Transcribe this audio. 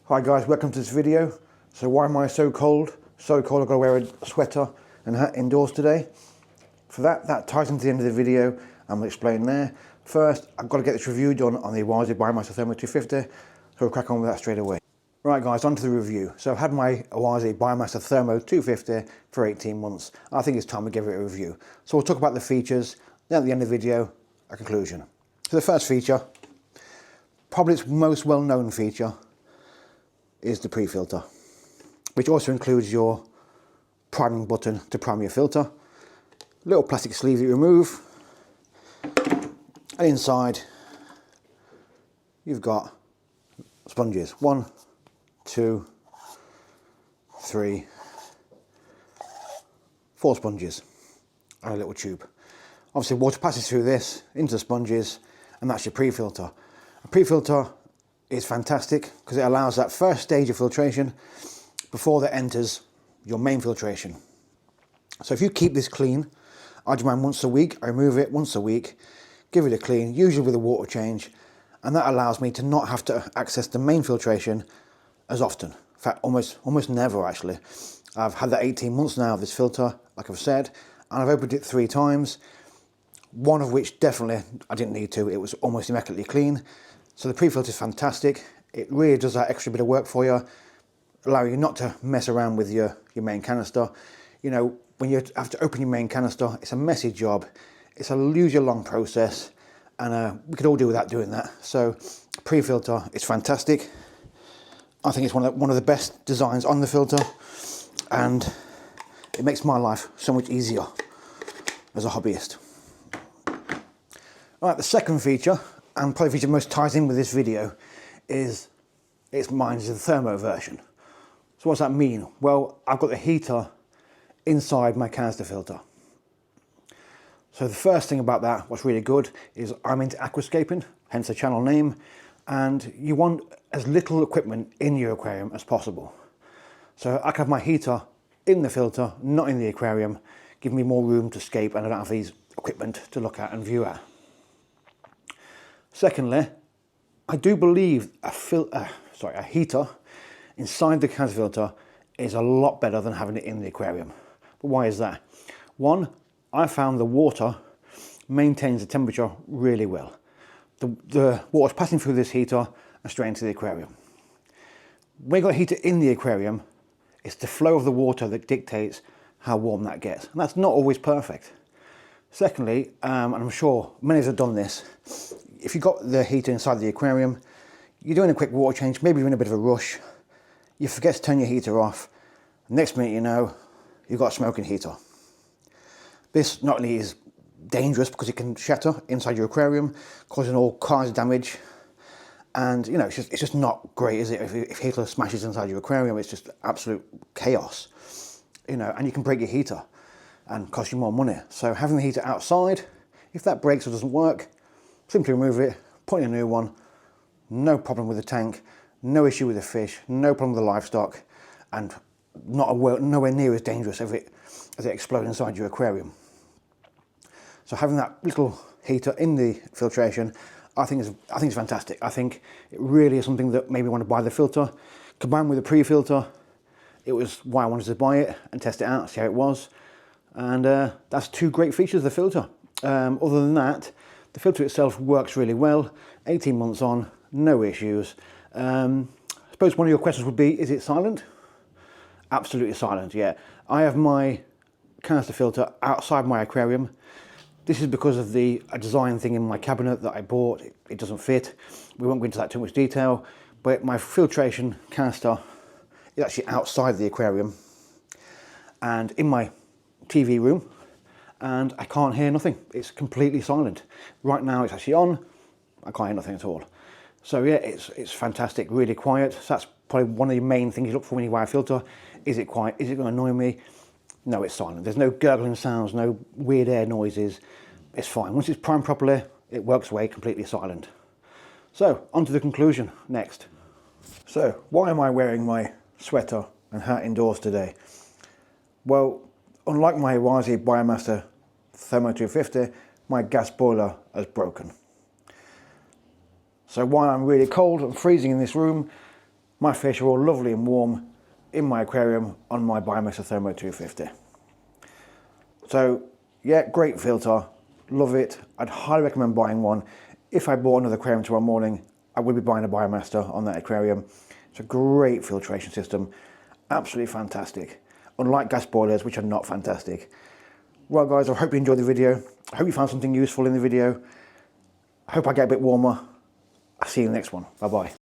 Hi guys, welcome to this video. So why am I so cold? So cold I've got to wear a sweater and hat indoors today. For that ties into the end of the video. I'm going to explain there. First, I've got to get this review done on the Oase Biomaster THERMO 250. So we'll crack on with that straight away. Right guys, on to the review. So I've had my Oase Biomaster THERMO 250 for 18 months. I think it's time to give it a review. So we'll talk about the features, then at the end of the video, a conclusion. So the first feature, probably its most well-known feature, is the pre-filter, which also includes your priming button to prime your filter. Little plastic sleeve that you remove, and inside you've got sponges. 1, 2, 3, 4 sponges and a little tube. Obviously water passes through this into the sponges, and that's your pre-filter. A pre-filter is fantastic because it allows that first stage of filtration before that enters your main filtration. So if you keep this clean, I do mine once a week. I remove it once a week, give it a clean, usually with a water change, and that allows me to not have to access the main filtration as often. In fact, almost never actually. I've had that 18 months now of this filter, like I've said, and I've opened it 3 times, one of which definitely I didn't need to. It was almost immaculately clean. So the pre-filter is fantastic. It really does that extra bit of work for you, allowing you not to mess around with your main canister. You know, when you have to open your main canister, it's a messy job. It's a usually long process, and we could all do without doing that. So pre-filter is fantastic. I think it's one of the best designs on the filter, and it makes my life so much easier as a hobbyist. All right, the second feature, and probably the feature most ties in with this video, is mine is the THERMO version. So what's that mean? Well, I've got the heater inside my canister filter. So the first thing about that, what's really good, is I'm into aquascaping, hence the channel name, and you want as little equipment in your aquarium as possible. So I can have my heater in the filter, not in the aquarium, giving me more room to scape, and I don't have these equipment to look at and view at. Secondly, I do believe a heater inside the canister filter is a lot better than having it in the aquarium. But why is that? One, I found the water maintains the temperature really well. The water's passing through this heater and straight into the aquarium. When you've got a heater in the aquarium, it's the flow of the water that dictates how warm that gets. And that's not always perfect. Secondly, and I'm sure many of us have done this, if you've got the heater inside the aquarium, you're doing a quick water change, maybe you're in a bit of a rush, you forget to turn your heater off, next minute you know, you've got a smoking heater. This not only is dangerous because it can shatter inside your aquarium, causing all kinds of damage, and you know, it's just not great, is it? If heater smashes inside your aquarium, it's just absolute chaos, you know, and you can break your heater and cost you more money. So having the heater outside, if that breaks or doesn't work, simply remove it, put in a new one, no problem with the tank, no issue with the fish, no problem with the livestock, and nowhere near as dangerous as it explodes inside your aquarium. So having that little heater in the filtration, I think it's fantastic. I think it really is something that made me want to buy the filter. Combined with the pre-filter, it was why I wanted to buy it and test it out, see how it was. And that's 2 great features of the filter. Other than that, the filter itself works really well. 18 months on, no issues. I suppose one of your questions would be, is it silent? Absolutely silent, yeah. I have my canister filter outside my aquarium. This is because of a design thing in my cabinet that I bought. It doesn't fit. We won't go into that too much detail, but my filtration canister is actually outside the aquarium and in my TV room, and I can't hear nothing. It's completely silent. Right now it's actually on, I can't hear nothing at all. So yeah, it's fantastic, really quiet. So that's probably one of the main things you look for when you buy a filter. Is it quiet? Is it going to annoy me? No, it's silent. There's no gurgling sounds, no weird air noises. It's fine. Once it's primed properly, it works away completely silent. So, on to the conclusion next. So, why am I wearing my sweater and hat indoors today? Well, unlike my Oase Biomaster THERMO 250, my gas boiler has broken. So while I'm really cold and freezing in this room, my fish are all lovely and warm in my aquarium on my Biomaster Thermo 250. So yeah, great filter, love it. I'd highly recommend buying one. If I bought another aquarium tomorrow morning, I would be buying a Biomaster on that aquarium. It's a great filtration system, absolutely fantastic. Unlike gas boilers, which are not fantastic. Well guys, I hope you enjoyed the video. I hope you found something useful in the video. I hope I get a bit warmer. I'll see you in the next one. Bye bye.